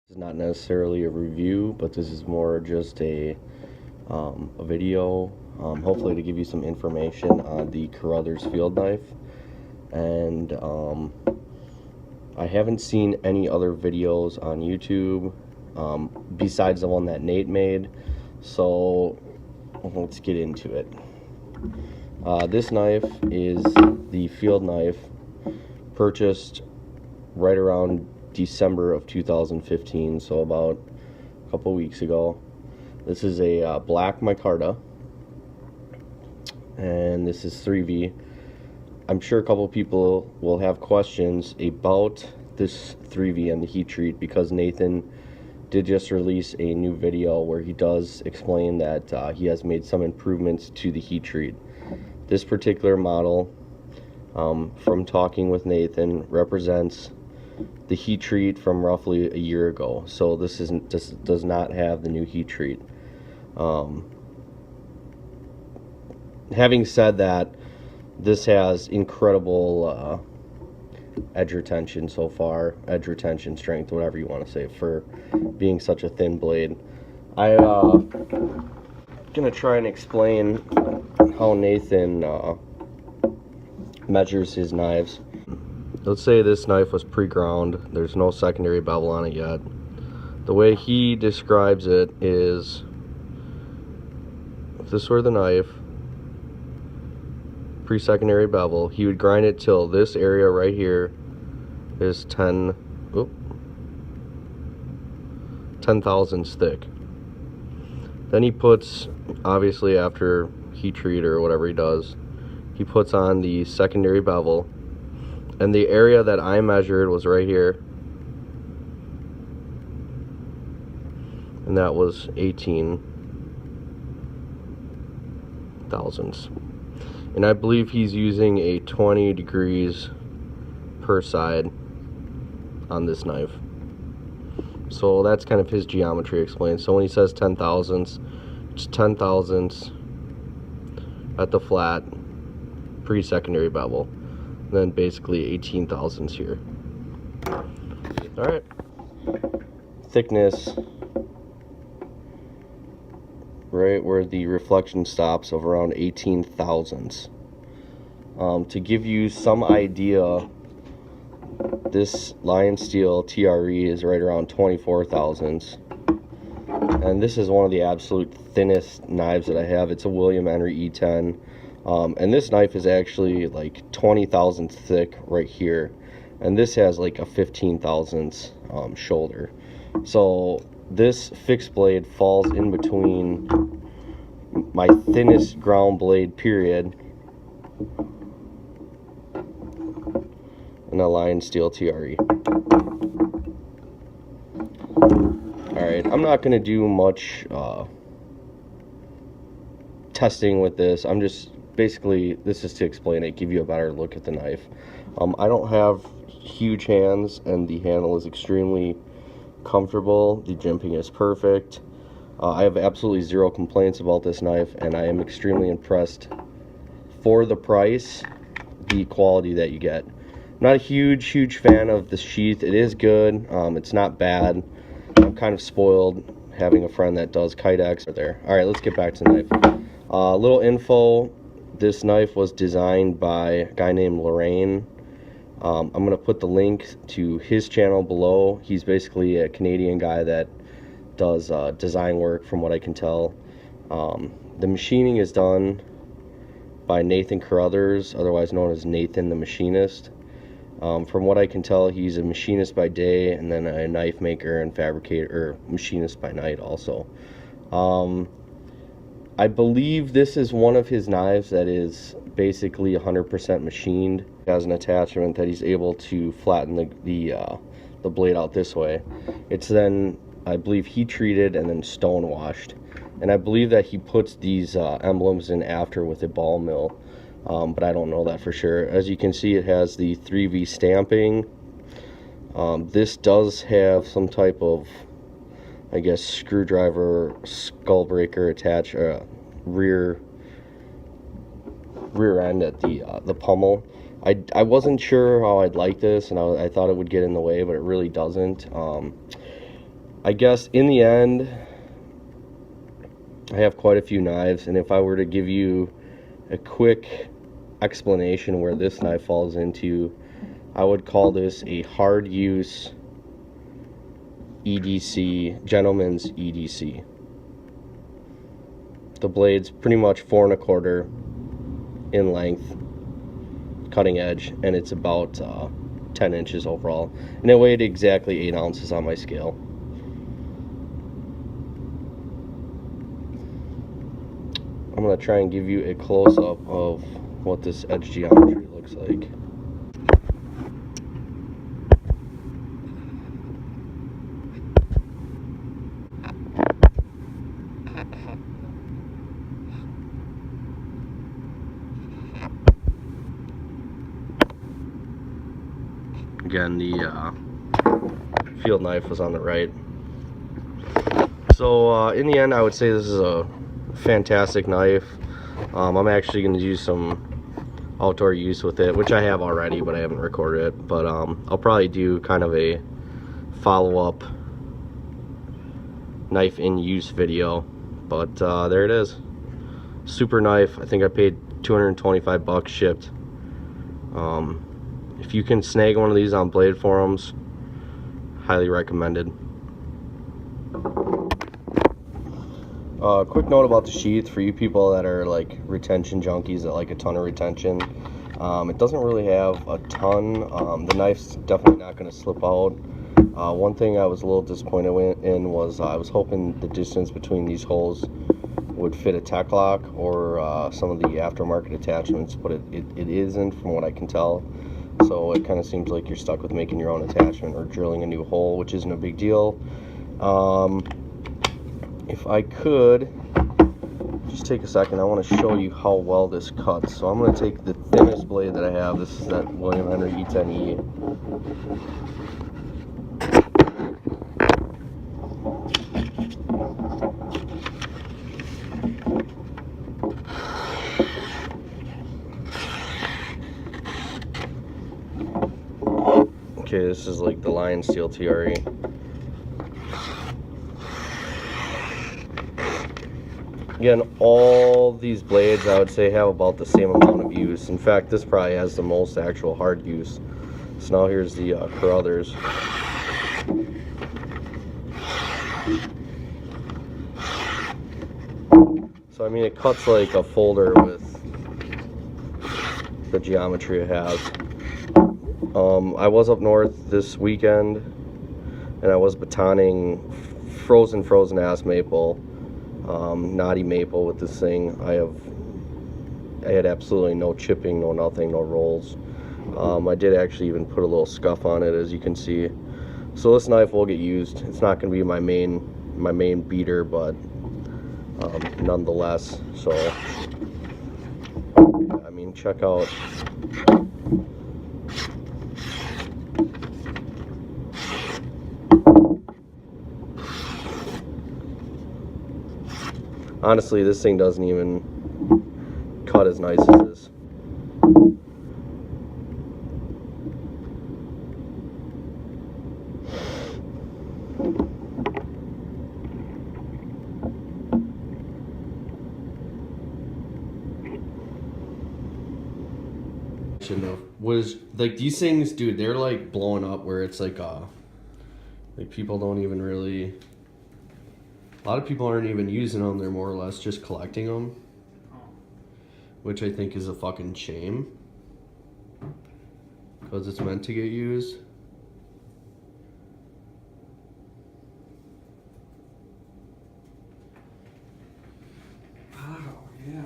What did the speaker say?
This is not necessarily a review, but this is more just a video, hopefully to give you some information on the Carother's Field Knife. And I haven't seen any other videos on YouTube besides the one that Nate made, so let's get into it. This knife is the Field Knife, purchased right around December of 2015, so about a couple weeks ago. This is a black micarta, and this is 3V. I'm sure a couple people will have questions about this 3V and the heat treat, because Nathan did just release a new video where he does explain that he has made some improvements to the heat treat. This particular model, from talking with Nathan, represents the heat treat from roughly a year ago. So this does not have the new heat treat. Having said that, this has incredible edge retention so far, edge retention strength, whatever you want to say, for being such a thin blade. I'm gonna try and explain how Nathan measures his knives. Let's say this knife was pre-ground. There's no secondary bevel on it yet. The way he describes it is, if this were the knife, pre-secondary bevel, he would grind it till this area right here is 10 thousandths thick. Then he puts, obviously after heat treat or whatever he does, he puts on the secondary bevel, and the area that I measured was right here, and that was 18 thousandths. And I believe he's using a 20 degrees per side on this knife. So that's kind of his geometry explained. So when he says 10 thousandths, it's 10 thousandths at the flat pre-secondary bevel, and then basically 18 thousandths here. All right, thickness right where the reflection stops of around 18 thousandths. To give you some idea, this Lion Steel TRE is right around 24 thousandths, and this is one of the absolute thinnest knives that I have. It's a William Henry E10, and this knife is actually like 20 thousandths thick right here, and this has like a 15 thousandths shoulder. So this fixed blade falls in between my thinnest ground blade period and a Lion Steel TRE. Alright, I'm not going to do much testing with this. I'm just, basically, this is to explain it, give you a better look at the knife. I don't have huge hands, and the handle is extremely comfortable. The jimping is perfect. I have absolutely zero complaints about this knife, and I am extremely impressed for the price, the quality that you get. I'm not a huge fan of the sheath. It is good. It's not bad. I'm kind of spoiled having a friend that does Kydex there. All right, let's get back to the knife. Little info: this knife was designed by a guy named Lorraine. I'm going to put the link to his channel below. He's basically a Canadian guy that does design work, from what I can tell. The machining is done by Nathan Carruthers, otherwise known as Nathan the Machinist. From what I can tell, he's a machinist by day and then a knife maker and fabricator, or machinist by night also. I believe this is one of his knives that is basically 100% machined. It has an attachment that he's able to flatten the blade out this way. It's then, I believe, heat treated and then stone washed. And I believe that he puts these emblems in after with a ball mill, but I don't know that for sure. As you can see, it has the 3V stamping. This does have some type of, I guess, screwdriver skull breaker attached, rear end at the pommel. I wasn't sure how I'd like this, and I thought it would get in the way, but it really doesn't. I guess in the end, I have quite a few knives, and if I were to give you a quick explanation where this knife falls into, I would call this a hard use EDC, gentleman's EDC. The blade's pretty much 4 1/4 in length, cutting edge, and it's about 10 inches overall, and it weighed exactly 8 ounces on my scale. I'm going to try and give you a close-up of what this edge geometry looks like. Again, the field knife was on the right. So in the end, I would say this is a fantastic knife. I'm actually going to do some outdoor use with it, which I have already, but I haven't recorded it. But I'll probably do kind of a follow-up knife in use video. But there it is, super knife. I think I paid 225 bucks shipped. If you can snag one of these on Blade Forums, highly recommended. Quick note about the sheath for you people that are like retention junkies that like a ton of retention. It doesn't really have a ton. The knife's definitely not going to slip out. One thing I was a little disappointed in was I was hoping the distance between these holes would fit a tech lock or some of the aftermarket attachments, but it isn't from what I can tell. So it kind of seems like you're stuck with making your own attachment or drilling a new hole, which isn't a big deal. If I could just take a second, I want to show you how well this cuts. So I'm going to take the thinnest blade that I have. This is that William Henry E10E. Okay, this is like the Lion Steel TRE. Again, all these blades I would say have about the same amount of use. In fact, this probably has the most actual hard use. So now here's the Carothers. So I mean, it cuts like a folder with the geometry it has. I was up north this weekend, and I was batoning frozen ass maple. Knotty maple with this thing. I had absolutely no chipping, no nothing, no rolls. I did actually even put a little scuff on it, as you can see. So this knife will get used. It's not going to be my main beater, but nonetheless. So I mean, check out. Honestly, this thing doesn't even cut as nice as this. Was like these things, dude, they're like blowing up where it's like people don't even really, a lot of people aren't even using them. They're more or less just collecting them, which I think is a fucking shame because it's meant to get used. Wow, yeah.